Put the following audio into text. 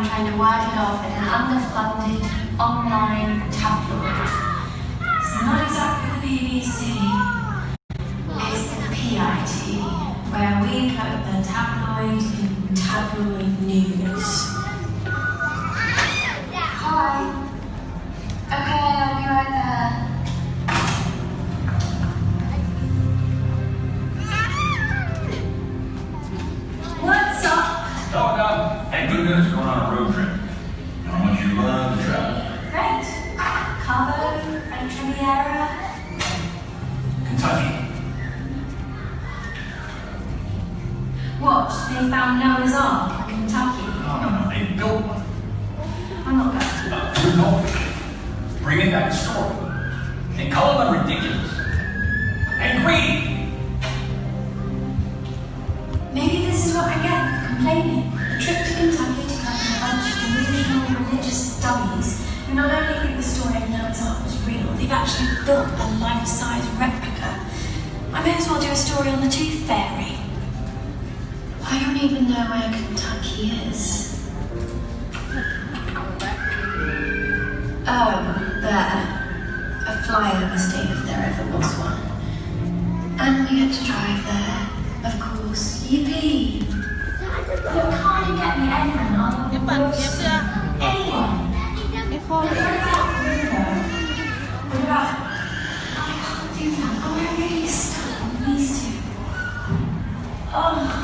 time trying to work it off in an underfunded online tabloid. It's not exactly the BBC, it's the PIT, where we put the tabloid in tabloid news. Hi. Okay, I'll be right there. What's up? Oh, no. Hey, good news, going on a road trip. How much you love to travel? Great. Cabo, French Riviera. Kentucky. What? They found Noah's Ark in Kentucky? No, they built one. I'm not going. Through goldfish. Bringing back a story. They call them ridiculous. And greedy. Maybe this is what I get for complaining. A trip to Kentucky to cover a bunch of delusional religious dummies who not only think the story of Noah's Ark was real, they've actually built a life-size replica. I may as well do a story on the Tooth Fairy. I don't even know where Kentucky is. Oh, there. A flyover state if there ever was one. And we get to drive there, of course. Yippee! Look, can't you get me anyone other than Wilson? Anyone? What about... I can't do that. I'm really stuck on these two. Oh.